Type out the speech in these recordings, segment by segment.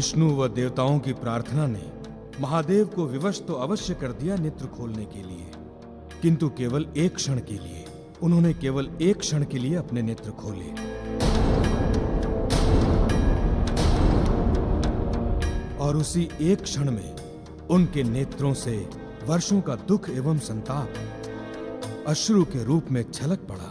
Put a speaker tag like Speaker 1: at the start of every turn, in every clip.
Speaker 1: विष्णु व देवताओं की प्रार्थना ने महादेव को विवश तो अवश्य कर दिया नेत्र खोलने के लिए, किंतु केवल एक क्षण के लिए। उन्होंने केवल एक क्षण के लिए अपने नेत्र खोले। और उसी एक क्षण में उनके नेत्रों से वर्षों का दुख एवं संताप अश्रु के रूप में छलक पड़ा।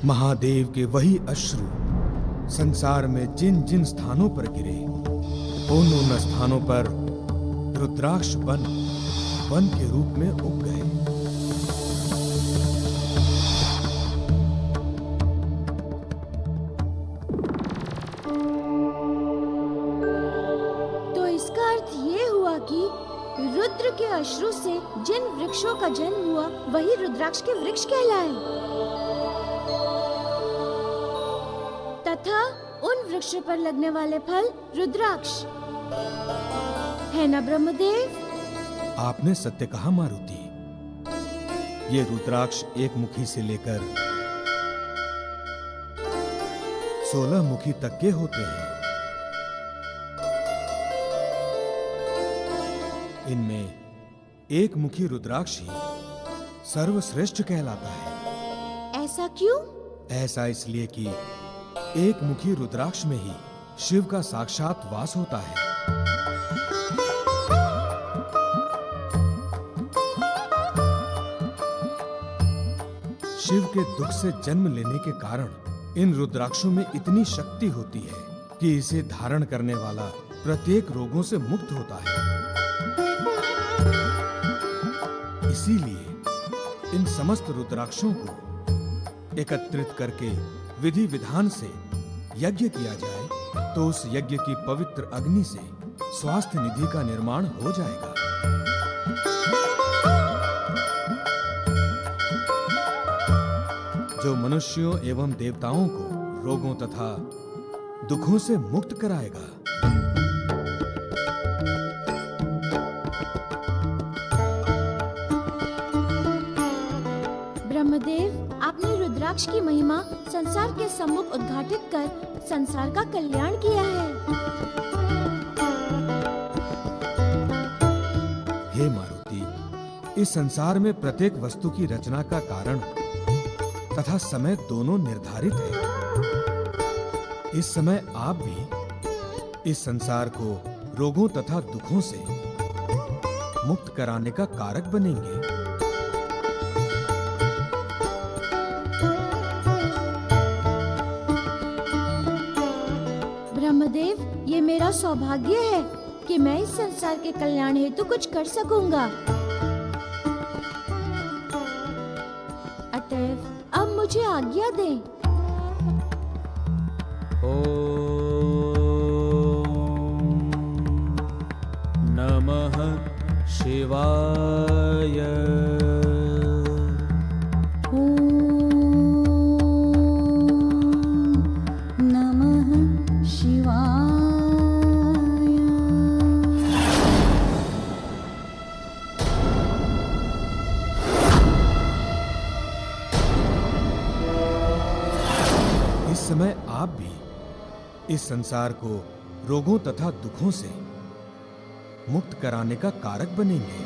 Speaker 1: महादेव के वही अश्रु संसार में जिन जिन स्थानों पर गिरे, उन स्थानों पर रुद्राक्ष वन के रूप में उग गए।
Speaker 2: तो इसका अर्थ ये हुआ कि रुद्र के अश्रु से जिन वृक्षों का जन्म हुआ वही रुद्राक्ष के वृक्ष कहलाए, तथा उन वृक्ष पर लगने वाले फल रुद्राक्ष है ना ब्रह्मदेव?
Speaker 1: आपने सत्य कहा मारुति। ये रुद्राक्ष एक मुखी से लेकर 16 मुखी तक के होते हैं। इनमें एक मुखी रुद्राक्ष ही सर्वश्रेष्ठ कहलाता है।
Speaker 2: ऐसा क्यों?
Speaker 1: ऐसा इसलिए कि एक मुखी रुद्राक्ष में ही शिव का साक्षात वास होता है। शिव के दुख से जन्म लेने के कारण इन रुद्राक्षों में इतनी शक्ति होती है कि इसे धारण करने वाला प्रत्येक रोगों से मुक्त होता है। इसीलिए इन समस्त रुद्राक्षों को एकत्रित करके विधि विधान से यज्ञ किया जाए तो उस यज्ञ की पवित्र अग्नि से स्वास्थ्य निधि का निर्माण हो जाएगा। जो मनुष्यों एवं देवताओं को रोगों तथा दुखों से मुक्त कराएगा।
Speaker 2: ब्रह्मदेव, आपने रुद्राक्ष की महिमा संसार के सम्मुख उद्घाटित कर संसार का कल्याण किया है।
Speaker 1: हे मारुति, इस संसार में प्रत्येक वस्तु की रचना का कारण तथा समय दोनों निर्धारित है। इस समय आप भी इस संसार को रोगों तथा दुखों से मुक्त कराने का कारक बनेंगे।
Speaker 2: ब्रह्मदेव, ये मेरा सौभाग्य है कि मैं इस संसार के कल्याण हेतु कुछ कर सकूंगा। अतएव अब मुझे आज्ञा दें।
Speaker 3: ओम नमः शिवाय।
Speaker 1: समय आप भी इस संसार को रोगों तथा दुखों से मुक्त कराने का कारक बनेंगे।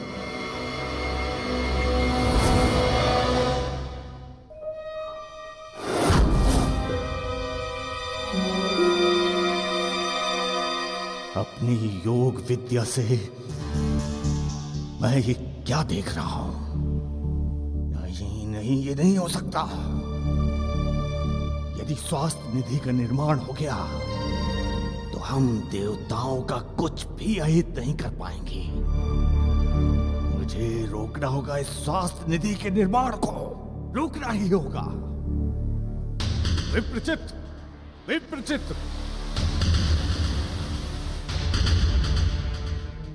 Speaker 3: अपनी योग विद्या से मैं ये क्या देख रहा हूं? नहीं नहीं, ये नहीं हो सकता। यदि स्वास्थ्य निधि का निर्माण हो गया तो हम देवताओं का कुछ भी अहित नहीं कर पाएंगे। मुझे रोकना होगा, इस स्वास्थ्य निधि के निर्माण को रोकना ही होगा। विप्रचित, विप्रचित!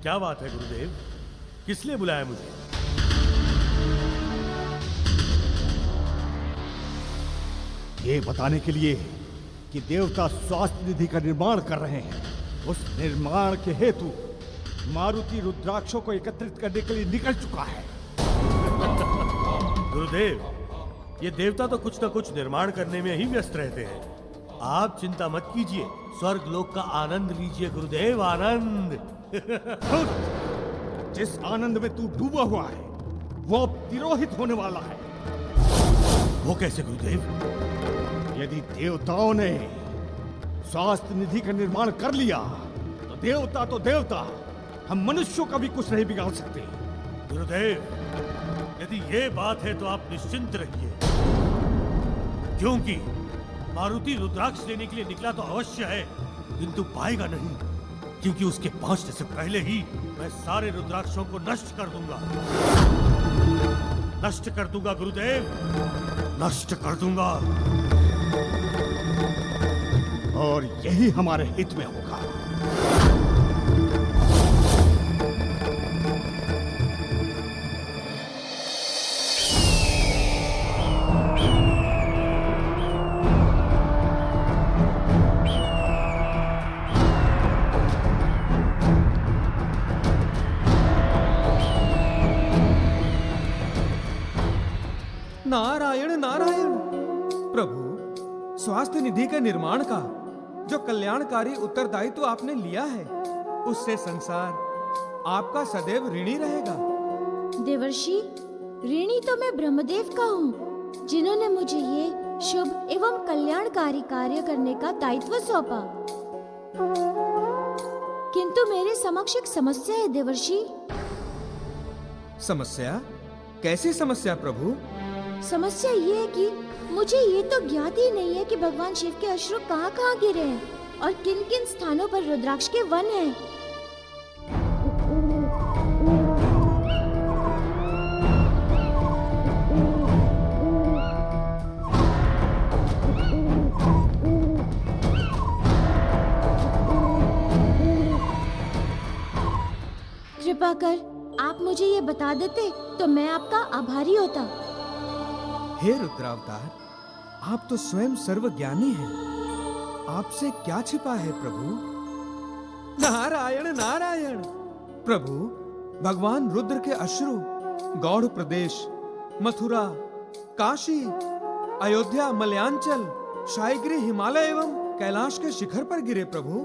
Speaker 4: क्या बात है गुरुदेव, किस लिए बुलाया मुझे?
Speaker 3: ये बताने के लिए कि देवता स्वास्थ्य निधि का निर्माण कर रहे हैं। उस निर्माण के हेतु मारुति रुद्राक्षों को एकत्रित करने के लिए निकल चुका है।
Speaker 4: गुरुदेव, ये देवता तो कुछ न कुछ निर्माण करने में ही व्यस्त रहते हैं। आप चिंता मत कीजिए, स्वर्ग लोक का आनंद लीजिए गुरुदेव, आनंद।
Speaker 3: जिस आनंद में तू डूबा हुआ है वो अब तिरोहित होने वाला है।
Speaker 4: वो कैसे गुरुदेव?
Speaker 3: यदि देवताओं ने स्वास्थ्य निधि का निर्माण कर लिया तो देवता, हम मनुष्यों का भी कुछ नहीं बिगाड़ सकते।
Speaker 4: गुरुदेव, यदि ये बात है तो आप निश्चिंत रहिए, क्योंकि मारुति रुद्राक्ष लेने के लिए निकला तो अवश्य है, किंतु पाएगा नहीं, क्योंकि उसके पहुंचने से पहले ही मैं सारे रुद्राक्षों को नष्ट कर दूंगा। नष्ट कर दूंगा गुरुदेव, नष्ट कर दूंगा।
Speaker 3: और यही हमारे हित में होगा।
Speaker 1: नारायण नारायण। प्रभु, स्वास्थ्य निधि के निर्माण का जो कल्याणकारी उत्तरदायित्व आपने लिया है, उससे संसार आपका सदैव ऋणी रहेगा।
Speaker 2: देवर्षि, ऋणी तो मैं ब्रह्मदेव का हूँ, जिन्होंने मुझे ये शुभ एवं कल्याणकारी कार्य करने का दायित्व सौंपा। किंतु मेरे समक्ष एक समस्या है देवर्षि।
Speaker 1: समस्या? कैसी समस्या प्रभु?
Speaker 2: समस्या ये है कि मुझे ये तो ज्ञात ही नहीं है कि भगवान शिव के अश्रु कहाँ कहाँ गिरे हैं और किन किन स्थानों पर रुद्राक्ष के वन हैं। कृपा कर आप मुझे ये बता देते तो मैं आपका आभारी होता।
Speaker 1: हे रुद्रावतार, आप तो स्वयं सर्वज्ञानी हैं। आपसे क्या छिपा है प्रभु? नारायण नारायण। प्रभु, भगवान रुद्र के अश्रु गौड़ प्रदेश, मथुरा, काशी, अयोध्या, मलयांचल, शायगिरी, हिमालय एवं कैलाश के शिखर पर गिरे प्रभु,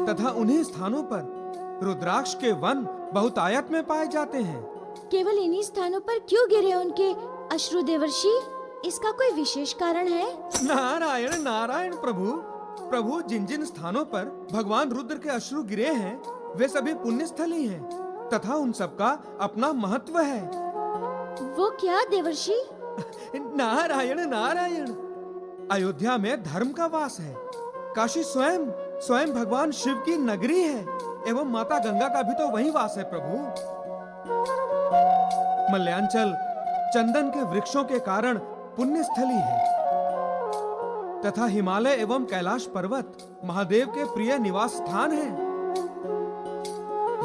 Speaker 1: तथा उन्हीं स्थानों पर रुद्राक्ष के वन बहुतायत में पाए जाते हैं।
Speaker 2: केवल इन्हीं स्थानों पर क्यों गिरे उनके अश्रु देवर्षि? इसका कोई विशेष कारण है?
Speaker 1: नारायण नारायण प्रभु। प्रभु, जिन जिन स्थानों पर भगवान रुद्र के अश्रु गिरे हैं वे सभी पुण्य स्थल ही हैं, तथा उन सबका अपना महत्व है।
Speaker 2: वो क्या देवर्षि?
Speaker 1: नारायण नारायण। अयोध्या में धर्म का वास है। काशी स्वयं भगवान शिव की नगरी है एवं माता गंगा का भी तो वहीं वास है प्रभु। मलयांचल चंदन के वृक्षों के कारण पुण्य स्थली है, तथा हिमालय एवं कैलाश पर्वत महादेव के प्रिय निवास स्थान है।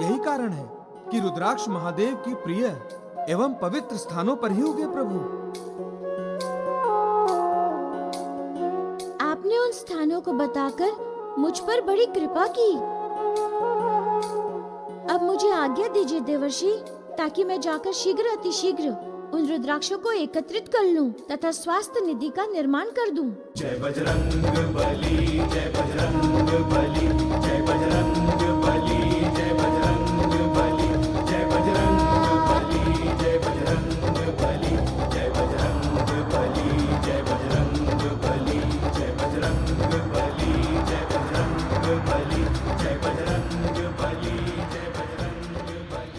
Speaker 1: यही कारण है कि रुद्राक्ष महादेव की प्रिय एवं पवित्र स्थानों पर ही उगे प्रभु।
Speaker 2: आपने उन स्थानों को बताकर मुझ पर बड़ी कृपा की। अब मुझे आज्ञा दीजिए देवर्षि, ताकि मैं जाकर शीघ्र अतिशीघ्र उन रुद्राक्षों को एकत्रित कर लूं तथा स्वास्थ्य निधि का निर्माण कर दूं।
Speaker 5: जय बजरंग बली, जय बजरंग बली, जय बजरंग बली, जय बजरंग बली, जय बजरंग बली, जय बजरंग बली, जय बजरंग बली, जय बजरंग बली, जय बजरंग बली, जय बजरंग बली, जय बजरंग बली, जय बजरंग बली।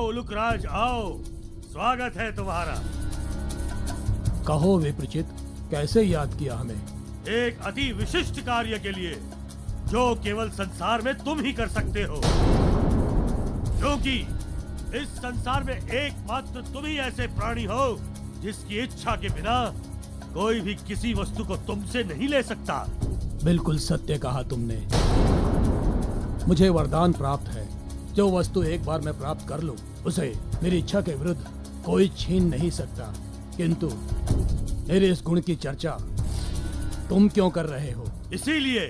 Speaker 4: उलुकराज आओ, स्वागत है तुम्हारा।
Speaker 6: कहो विप्रचित, कैसे याद किया हमें?
Speaker 4: एक अति विशिष्ट कार्य के लिए जो केवल संसार में तुम ही कर सकते हो, क्योंकि इस संसार में एकमात्र तुम ही ऐसे प्राणी हो जिसकी इच्छा के बिना कोई भी किसी वस्तु को तुमसे नहीं ले सकता।
Speaker 6: बिल्कुल सत्य कहा तुमने। मुझे वरदान प्राप्त है, जो वस्तु एक बार मैं प्राप्त कर लूं, उसे मेरी इच्छा के विरुद्ध कोई छीन नहीं सकता। किंतु मेरे इस गुण की चर्चा तुम क्यों कर रहे हो?
Speaker 4: इसीलिए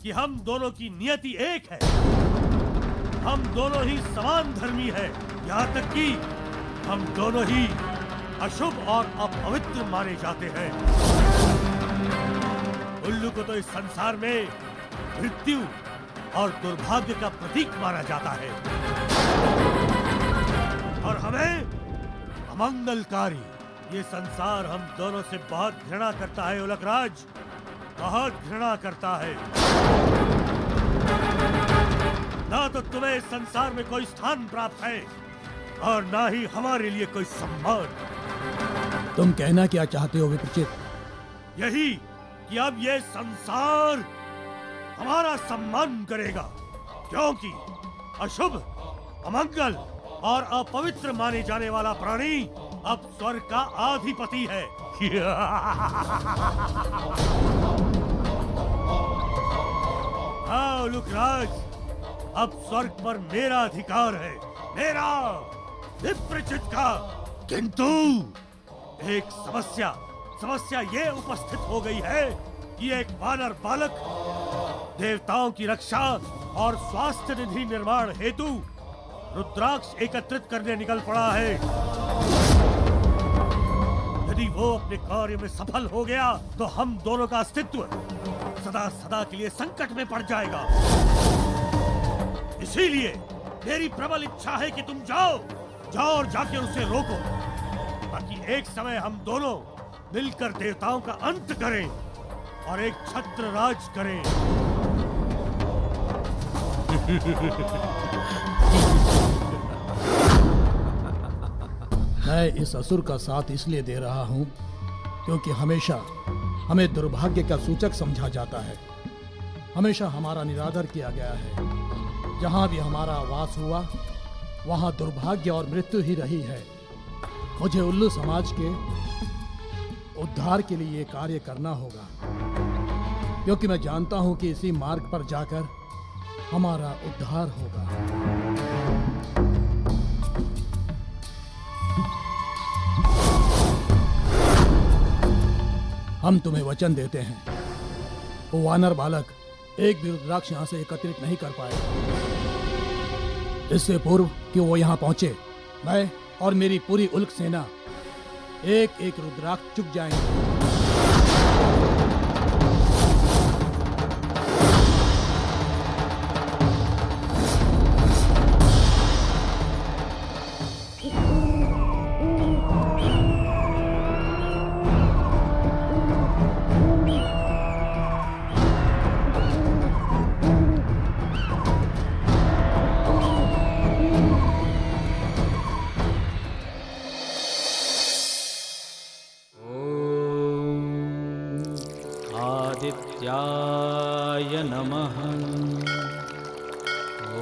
Speaker 4: कि हम दोनों की नियति एक है, हम दोनों ही समान धर्मी है, यहाँ तक कि हम दोनों ही अशुभ और अपवित्र माने जाते हैं। उल्लू को तो इस संसार में मृत्यु और दुर्भाग्य का प्रतीक माना जाता है, और हमें अमंगलकारी। ये संसार हम दोनों से बहुत घृणा करता है उलकराज, बहुत घृणा करता है। ना तो तुम्हें इस संसार में कोई स्थान प्राप्त है और ना ही हमारे लिए कोई सम्मान।
Speaker 6: तुम कहना क्या चाहते हो विप्रचित?
Speaker 4: यही कि अब ये संसार हमारा सम्मान करेगा, क्योंकि अशुभ, अमंगल और अपवित्र माने जाने वाला प्राणी अब स्वर्ग का अधिपति है। हाँ उलुकराज, अब स्वर्ग पर मेरा अधिकार है, मेरा, विप्रचित का। किंतु एक समस्या ये उपस्थित हो गई है कि एक वानर बालक देवताओं की रक्षा और स्वास्थ्य निधि निर्माण हेतु रुद्राक्ष एकत्रित करने निकल पड़ा है। यदि वो अपने कार्य में सफल हो गया तो हम दोनों का अस्तित्व सदा सदा के लिए संकट में पड़ जाएगा। इसीलिए मेरी प्रबल इच्छा है कि तुम जाओ और जाके उसे रोको, ताकि एक समय हम दोनों मिलकर देवताओं का अंत करें और एक छत्र राज करें।
Speaker 6: मैं इस असुर का साथ इसलिए दे रहा हूं क्योंकि हमेशा हमें दुर्भाग्य का सूचक समझा जाता है। हमेशा हमारा निरादर किया गया है। जहां भी हमारा वास हुआ वहां दुर्भाग्य और मृत्यु ही रही है। मुझे उल्लू समाज के उद्धार के लिए कार्य करना होगा, क्योंकि मैं जानता हूं कि इसी मार्ग पर जाकर हमारा उद्धार होगा। हम तुम्हें वचन देते हैं, वो वानर बालक एक भी रुद्राक्ष यहाँ से एकत्रित नहीं कर पाए। इससे पूर्व कि वो यहाँ पहुंचे, मैं और मेरी पूरी उल्क सेना एक एक रुद्राक्ष चुक जाएंगे।
Speaker 5: आदित्याय नमः।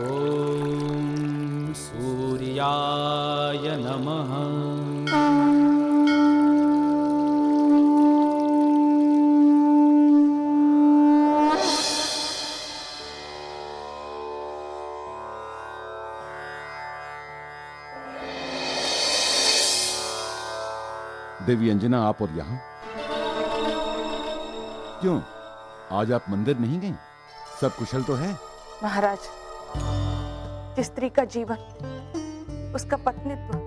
Speaker 5: ॐ सूर्याय नमः।
Speaker 7: देवी अंजना, आप और यहाँ क्यों? आज आप मंदिर नहीं गई? सब कुशल तो है?
Speaker 8: महाराज, जिस स्त्री का जीवन, उसका पत्नीत्व,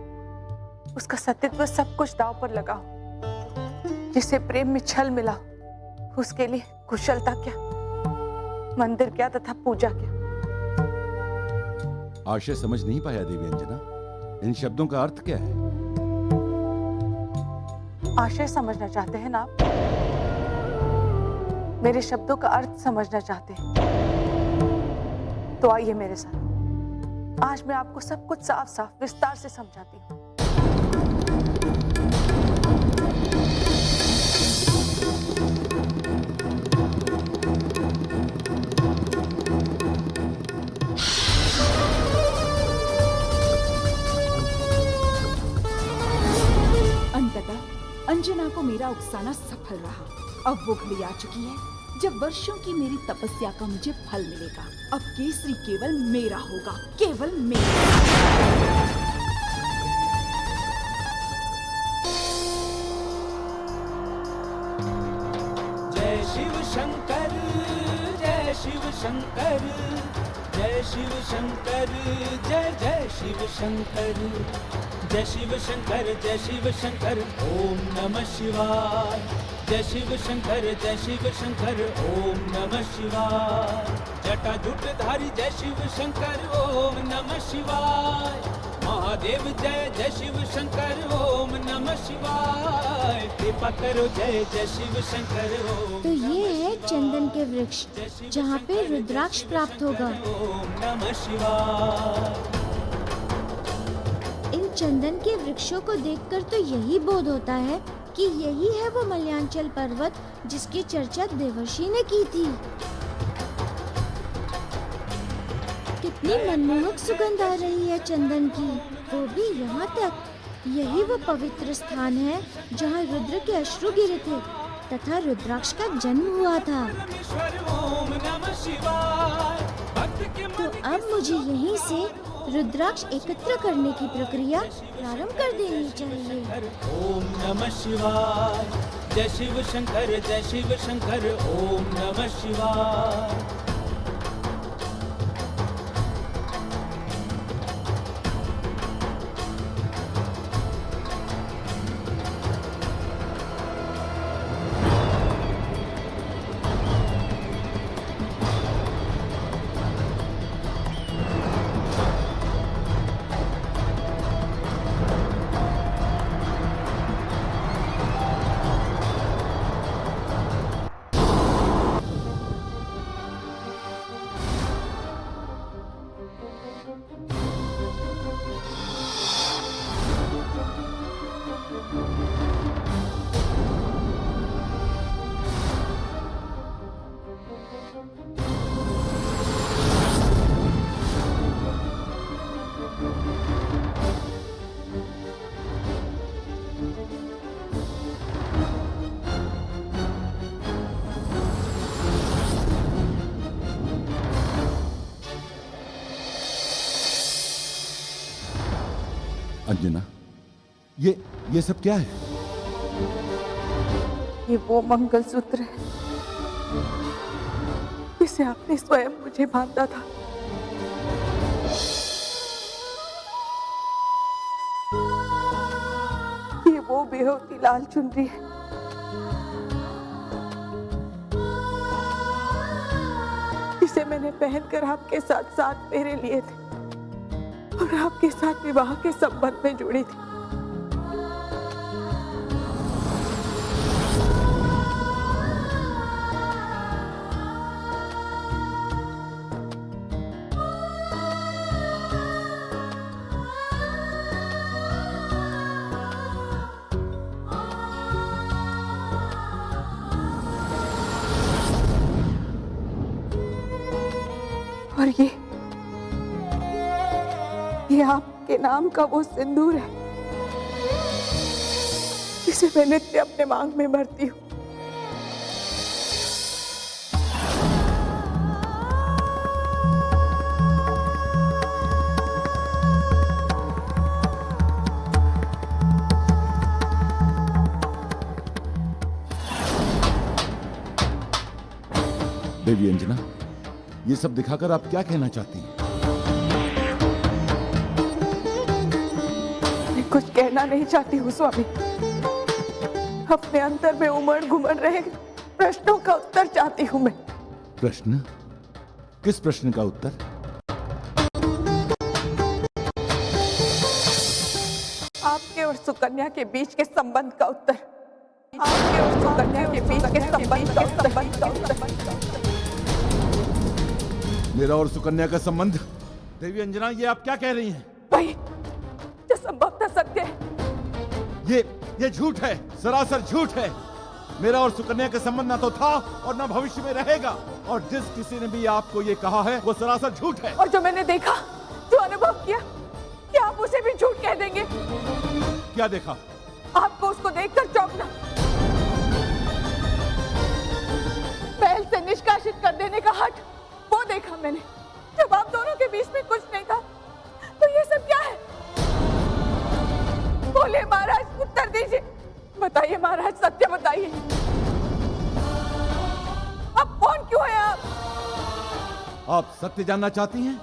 Speaker 8: उसका सतीत्व सब कुछ दांव पर लगा हो, जिसे प्रेम में छल मिला, उसके लिए कुशलता क्या, मंदिर क्या तथा पूजा क्या।
Speaker 7: आशय समझ नहीं पाया देवी अंजना, इन शब्दों का अर्थ क्या है?
Speaker 8: आशय समझना चाहते हैं ना आप? मेरे शब्दों का अर्थ समझना चाहते हैं तो आइए मेरे साथ। आज मैं आपको सब कुछ साफ साफ विस्तार से समझाती हूँ।
Speaker 9: अंततः अंजना को मेरा उकसाना सफल रहा। अब वो घड़ी आ चुकी है जब वर्षों की मेरी तपस्या का मुझे फल मिलेगा। अब केसरी केवल मेरा होगा, केवल मेरा।
Speaker 5: जय शिव शंकर, जय शिव शंकर, जय शिव शंकर, जय जय शिव शंकर, जय शिव शंकर, जय शिव शंकर, ओम नमः शिवाय। जय शिव शंकर, जय शिव शंकर, ओम नमः शिवाय। जटा जटाजूटधारी जय शिव शंकर, ओम नमः शिवाय। महादेव जय जय शिव शंकर, ओम नमः शिवाय। कृपा करो जय जय शिव शंकर, ओम
Speaker 2: तो ये है चंदन के वृक्ष जहाँ पे रुद्राक्ष प्राप्त होगा।
Speaker 5: ओम नमः शिवाय।
Speaker 2: इन चंदन के वृक्षों को देखकर तो यही बोध होता है कि यही है वो मलयांचल पर्वत जिसकी चर्चा देवर्षि ने की थी। कितनी मनमोहक सुगंध आ रही है चंदन की, वो भी यहाँ तक। यही वो पवित्र स्थान है जहाँ रुद्र के अश्रु गिरे थे तथा रुद्राक्ष का जन्म हुआ था। तो अब मुझे यहीं से रुद्राक्ष एकत्र करने की प्रक्रिया प्रारंभ कर देनी चाहिए।
Speaker 5: ओम नमः शिवाय। जय शिव शंकर, जय शिव शंकर, ओम नमः शिवाय।
Speaker 7: अंजना, ये सब क्या है?
Speaker 8: ये वो मंगलसूत्र है जिसे आपने स्वयं मुझे बांधा था। ये वो बेहोती लाल चुनरी है जिसे मैंने पहनकर आपके साथ 7 फेरे लिए थे और आपके साथ विवाह के संबंध में जुड़ी थी। और ये आपके नाम का वो सिंदूर है जिसे मैं नित्य अपने मांग में भरती हूँ।
Speaker 7: देवी अंजना, ये सब दिखाकर आप क्या कहना चाहती हैं?
Speaker 8: मैं कुछ कहना नहीं चाहती हूँ स्वामी, अपने अंतर में उमड़ घुमड़ रहे प्रश्नों का उत्तर चाहती हूँ मैं।
Speaker 7: प्रश्न? किस प्रश्न का उत्तर?
Speaker 8: आपके और सुकन्या के बीच के संबंध का उत्तर। आपके और सुकन्या के बीच के संबंध का उत्तर।
Speaker 7: मेरा और सुकन्या का संबंध? देवी अंजना, ये आप क्या कह रही हैं?
Speaker 8: भाई, जो संभवतः सत्य है।
Speaker 7: ये झूठ है, सरासर झूठ है। मेरा और सुकन्या का संबंध ना तो था और ना भविष्य में रहेगा, और जिस किसी ने भी आपको ये कहा है वो सरासर झूठ है।
Speaker 8: और जो मैंने देखा, जो अनुभव किया, क्या आप उसे भी झूठ कह देंगे?
Speaker 7: क्या देखा?
Speaker 8: आपको उसको देखकर चौंकना, महल से निष्कासित कर देने का हट, वो देखा मैंने। जब आप दोनों के बीच में कुछ नहीं था, तो ये सब क्या है? बोले महाराज, उत्तर दीजिए। बताइए महाराज, सत्य बताइए। अब कौन क्यों है आप?
Speaker 7: आप सत्य जानना चाहती हैं?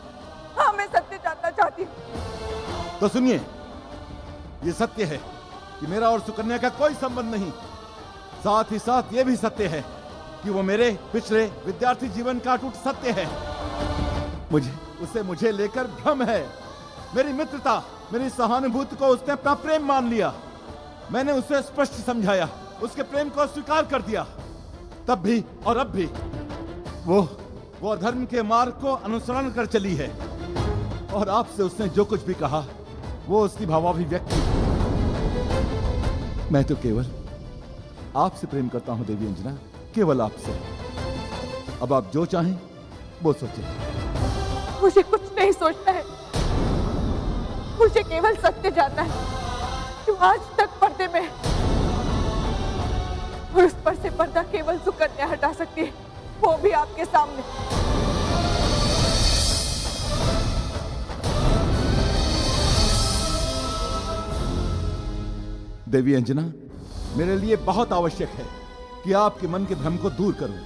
Speaker 8: हाँ, मैं सत्य जानना चाहती हूँ।
Speaker 7: तो सुनिए, ये सत्य है कि मेरा और सुकन्या का कोई संबंध नहीं। साथ ही साथ ये भी सत्य है कि वो मेरे पिछले विद्यार्थी जीवन का अटूट सत्य है। मुझे लेकर भ्रम है। मेरी मित्रता, मेरी सहानुभूति को उसने अपना प्रेम मान लिया। मैंने उसे स्पष्ट समझाया, उसके प्रेम को स्वीकार कर दिया। तब भी और अब भी वो अधर्म के मार्ग को अनुसरण कर चली है। और आपसे उसने जो कुछ भी कहा वो उसकी भावाभिव्यक्ति। मैं तो केवल आपसे प्रेम करता हूं देवी अंजना, केवल आपसे। अब आप जो चाहें वो सोचें।
Speaker 8: मुझे कुछ नहीं सोचना है, मुझे केवल सत्य जानना है जो आज तक पर्दे में है। और उस पर से पर्दा केवल सुकन्या हटा सकती है, वो भी आपके सामने।
Speaker 7: देवी अंजना, मेरे लिए बहुत आवश्यक है कि आपके मन के भ्रम को दूर करूं,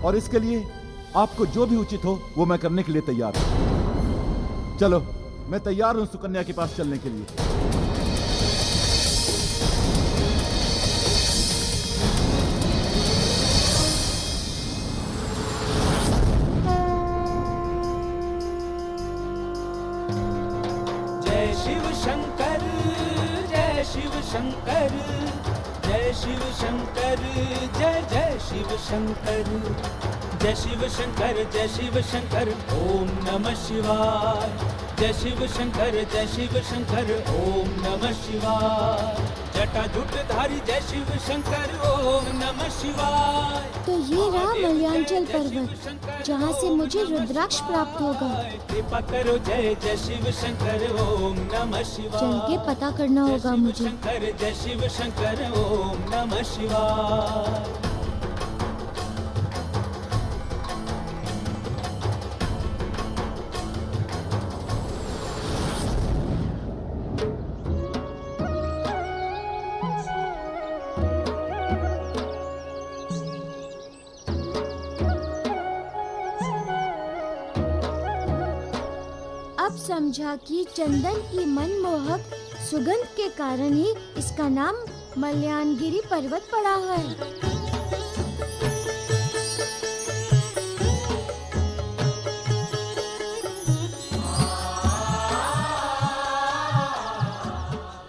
Speaker 7: और इसके लिए आपको जो भी उचित हो वो मैं करने के लिए तैयार हूं। चलो, मैं तैयार हूं सुकन्या के पास चलने के लिए।
Speaker 5: जय शिव शंकर, जय शिव शंकर, जय शिव शंकर, जय जय शिव शंकर, जय शिव शंकर, जय शिव शंकर, ओम नमः शिवाय। जय शिव शंकर, जय शिव शंकर, ओम नमः शिवाय। जटा जटाजूटधारी जय शिव शंकर, ओम नमः शिवाय।
Speaker 2: तो ये रहा मलयांचल पर्वत, जहाँ से मुझे रुद्राक्ष प्राप्त होगा।
Speaker 5: कृपा करो जय जय शिव शंकर, ओम नमः शिवाय।
Speaker 2: चल के पता करना होगा मुझे।
Speaker 5: शंकर जय शिव शंकर, ओम नमः शिवाय।
Speaker 2: समझा कि चंदन की मनमोहक सुगंध के कारण ही इसका नाम मल्यानगिरी पर्वत पड़ा है।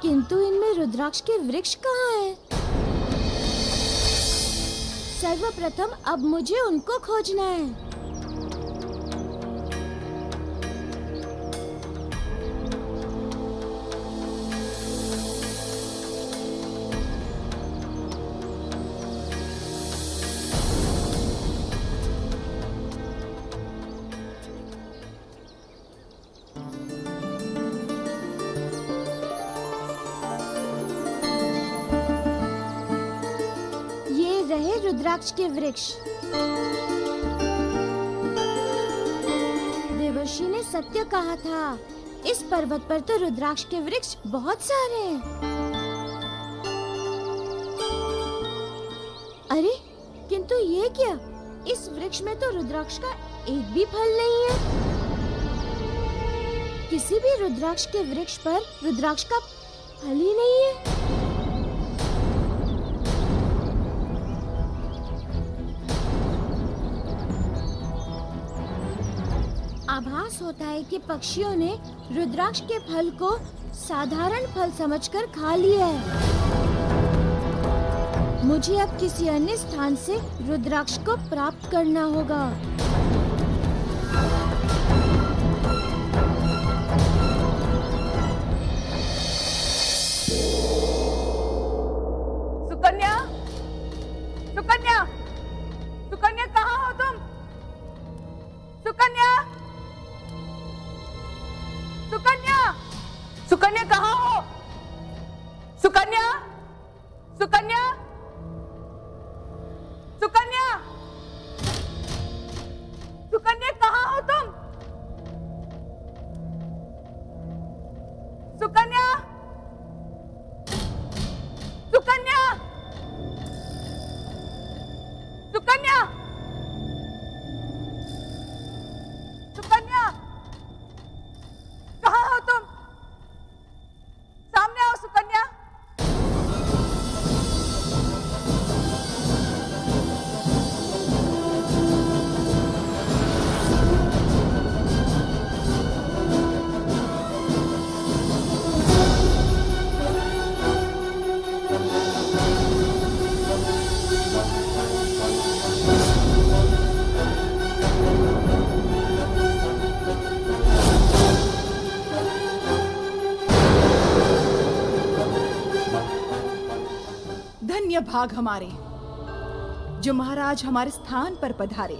Speaker 2: किंतु इनमें रुद्राक्ष के वृक्ष कहाँ हैं? सर्वप्रथम अब मुझे उनको खोजना है। रहे रुद्राक्ष के वृक्ष। देवर्षि ने सत्य कहा था, इस पर्वत पर तो रुद्राक्ष के वृक्ष बहुत सारे हैं। अरे किंतु ये क्या, इस वृक्ष में तो रुद्राक्ष का एक भी फल नहीं है। किसी भी रुद्राक्ष के वृक्ष पर रुद्राक्ष का फल ही नहीं है। आभास होता है कि पक्षियों ने रुद्राक्ष के फल को साधारण फल समझकर खा लिया है। मुझे अब किसी अन्य स्थान से रुद्राक्ष को प्राप्त करना होगा।
Speaker 8: सुकन्या, सुकन्या, सुकन्या कहाँ हो तुम? सुकन्या, सुकन्या, सुकन्या कहाँ हो? सुकन्या, सुकन्या, सुकन्या, सुकन्या कहाँ हो तुम? सुकन्या, सुकन्या, सुकन्या, सुकन्या, कहाँ हो तुम? सामने आओ सुकन्या।
Speaker 9: धन्य भाग हमारे जो महाराज हमारे स्थान पर पधारे।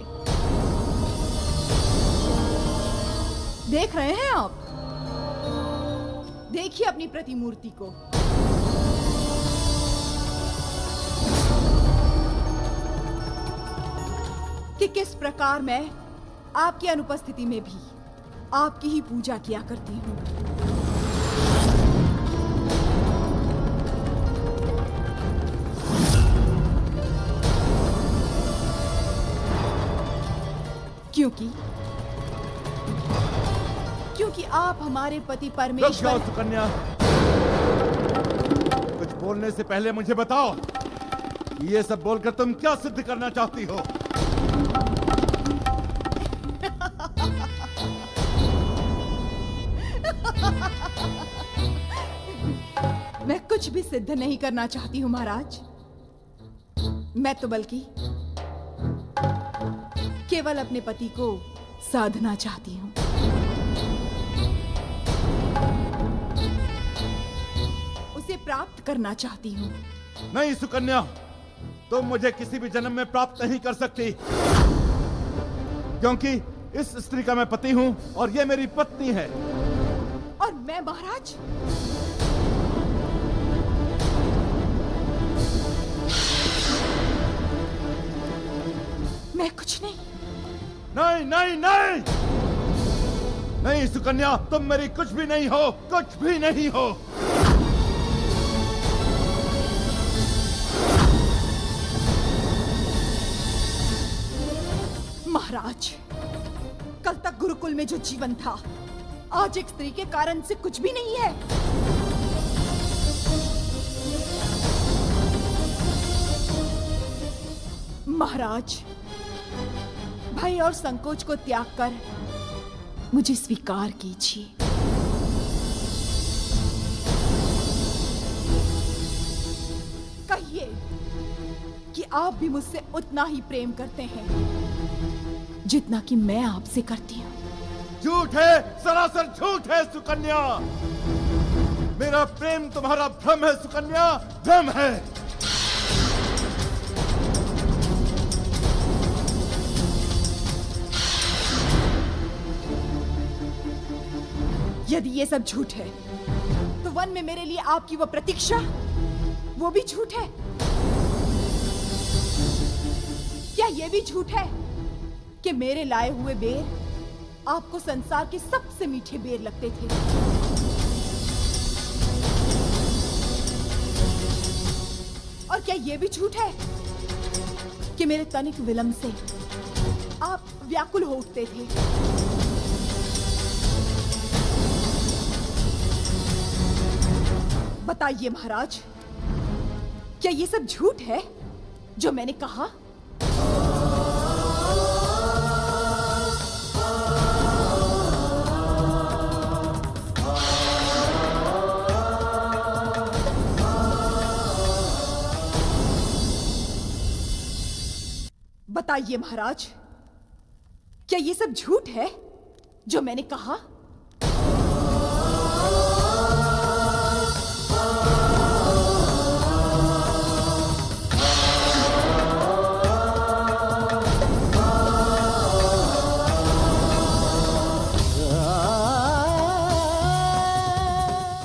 Speaker 9: देख रहे हैं आप, देखिए अपनी प्रतिमूर्ति को। कि किस प्रकार मैं आपकी अनुपस्थिति में भी आपकी ही पूजा किया करती हूँ। क्योंकि आप हमारे पति परमेश्वर।
Speaker 7: सुकन्या, कुछ बोलने से पहले मुझे बताओ, ये सब बोलकर तुम क्या सिद्ध करना चाहती हो?
Speaker 9: मैं कुछ भी सिद्ध नहीं करना चाहती हूँ महाराज। मैं तो बल्कि केवल अपने पति को साधना चाहती हूँ। उसे प्राप्त करना चाहती हूँ।
Speaker 7: नहीं सुकन्या, तुम मुझे किसी भी जन्म में प्राप्त नहीं कर सकती, क्योंकि इस स्त्री का मैं पति हूँ और ये मेरी पत्नी है।
Speaker 9: और मैं महाराज? मैं कुछ नहीं।
Speaker 7: नहीं नहीं नहीं नहीं सुकन्या, तुम मेरी कुछ भी नहीं हो, कुछ भी नहीं हो।
Speaker 9: महाराज, कल तक गुरुकुल में जो जीवन था आज एक स्त्री के कारण से कुछ भी नहीं है। महाराज, भय और संकोच को त्याग कर मुझे स्वीकार कीजिए। कहिए कि आप भी मुझसे उतना ही प्रेम करते हैं जितना कि मैं आपसे करती हूँ।
Speaker 7: झूठ है, सरासर झूठ है सुकन्या। मेरा प्रेम तुम्हारा भ्रम है सुकन्या, भ्रम है।
Speaker 9: यदि ये सब झूठ है तो वन में मेरे लिए आपकी वो प्रतीक्षा, वो भी झूठ है। क्या ये भी झूठ है कि मेरे लाए हुए बेर आपको संसार के सबसे मीठे बेर लगते थे? और क्या ये भी झूठ है कि मेरे तनिक विलंब से आप व्याकुल हो उठते थे? बताइए महाराज, क्या ये सब झूठ है जो मैंने कहा? बताइए महाराज, क्या ये सब झूठ है जो मैंने कहा?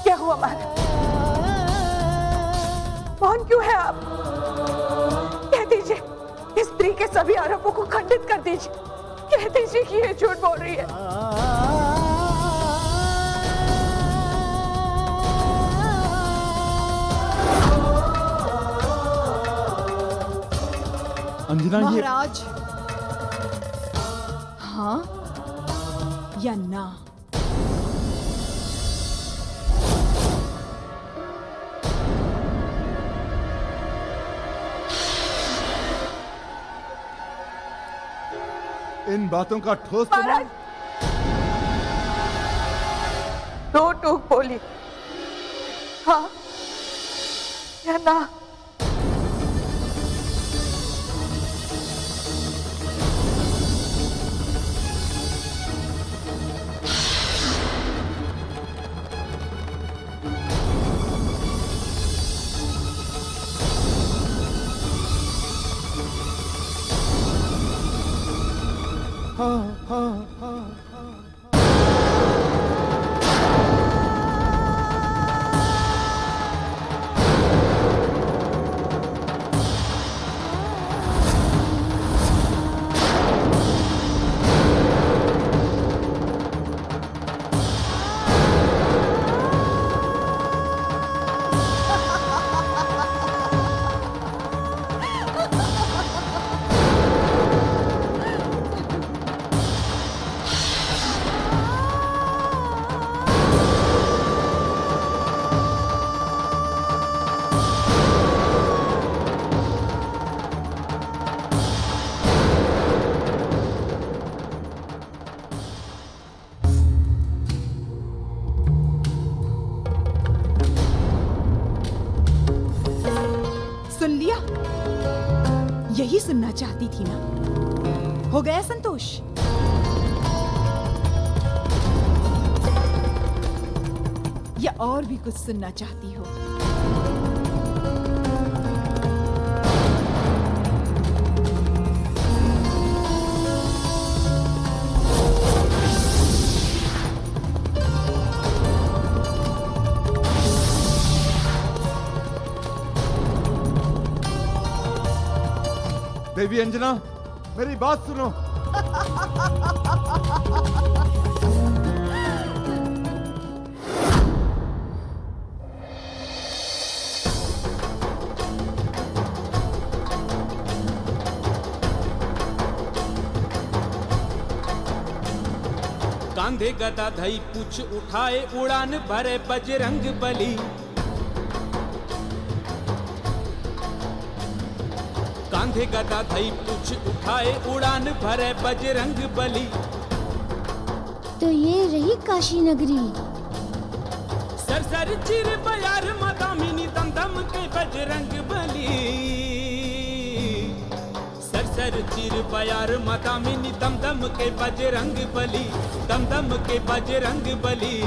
Speaker 8: क्या हुआ महाराज? कौन क्यों है आप? कह दीजिए, इस स्त्री के सभी आरोपों को खंडित कर दीजिए। कह दीजिए कि ये झूठ बोल रही है।
Speaker 7: अंजना, ये
Speaker 9: महाराज, हाँ या ना?
Speaker 7: इन बातों का ठोस प्रमाण।
Speaker 8: महाराज, दो टूक बोली, हाँ या ना?
Speaker 9: सुन लिया? यही सुनना चाहती थी ना? हो गया संतोष? या और भी कुछ सुनना चाहती हो?
Speaker 7: देवी अंजना, मेरी बात सुनो।
Speaker 10: कांधे गदा धई पूछ उठाए उड़ान भरे बजरंग बली। कांधे गदा धई पूछ उठाए उड़ान भरे बजरंग बली।
Speaker 2: तो ये रही काशी नगरी।
Speaker 10: सरसर चिर बयार मदामिनी दम दम के बजरंग बली। सरसर चिर बयार मदामिनी दम दम के बजरंग बली। दम दम के बजरंग बली।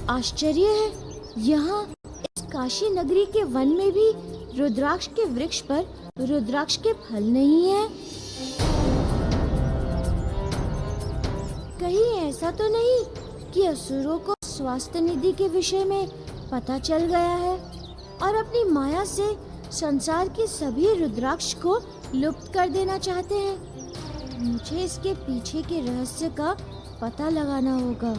Speaker 2: आश्चर्य है, यहाँ इस काशी नगरी के वन में भी रुद्राक्ष के वृक्ष पर रुद्राक्ष के फल नहीं है। कहीं ऐसा तो नहीं कि असुरों को स्वास्थ्य निधि के विषय में पता चल गया है और अपनी माया से संसार के सभी रुद्राक्ष को लुप्त कर देना चाहते हैं। मुझे इसके पीछे के रहस्य का पता लगाना होगा।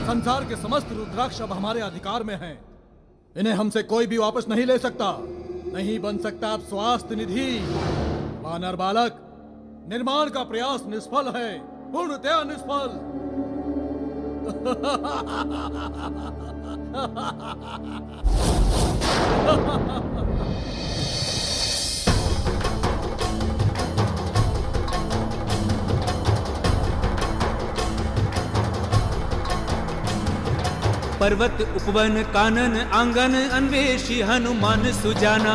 Speaker 6: संसार के समस्त रुद्राक्ष अब हमारे अधिकार में हैं। इन्हें हमसे कोई भी वापस नहीं ले सकता। नहीं बन सकता अब स्वास्थ्य निधि। वानर बालक, निर्माण का प्रयास निष्फल है, पूर्णतया निष्फल।
Speaker 10: पर्वत उपवन कानन आंगन अन्वेषी हनुमान सुजाना।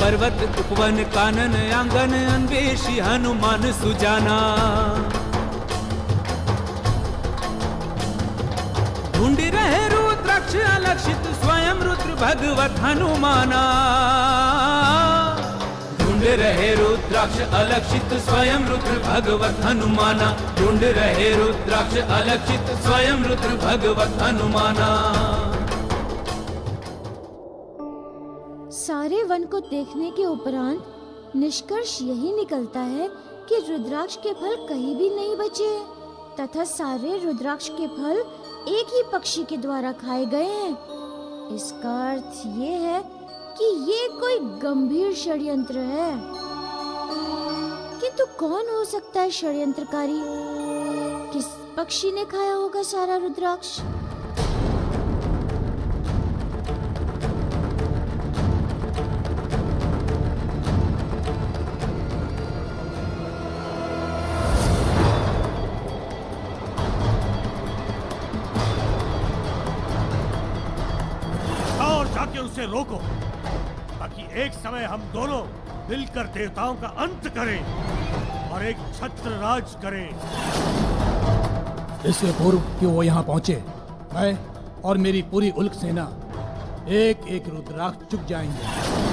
Speaker 10: पर्वत उपवन कानन आंगन अन्वेषी हनुमान सुजाना। ढूंढ रहे रुद्राक्ष अलक्षित स्वयं रुद्र भगवत हनुमाना। ढूंढ रहे रुद्राक्ष अलक्षित स्वयं रुद्र भगवत हनुमाना। ढूंढ रहे रुद्राक्ष अलक्षित स्वयं रुद्र भगवत हनुमाना।
Speaker 2: सारे वन को देखने के उपरांत निष्कर्ष यही निकलता है कि रुद्राक्ष के फल कहीं भी नहीं बचे तथा सारे रुद्राक्ष के फल एक ही पक्षी के द्वारा खाए गए हैं। इसका अर्थ ये है कि ये कोई गंभीर षड्यंत्र है। किंतु कौन हो सकता है षड्यंत्रकारी? किस पक्षी ने खाया होगा सारा रुद्राक्ष?
Speaker 4: और जाके उसे रोको ताकि एक समय हम दोनों मिलकर देवताओं का अंत करें और एक छत्र राज करें।
Speaker 6: इससे पूर्व कि वो यहाँ पहुंचे, मैं और मेरी पूरी उल्क सेना एक एक रुद्राक्ष चुक जाएंगे।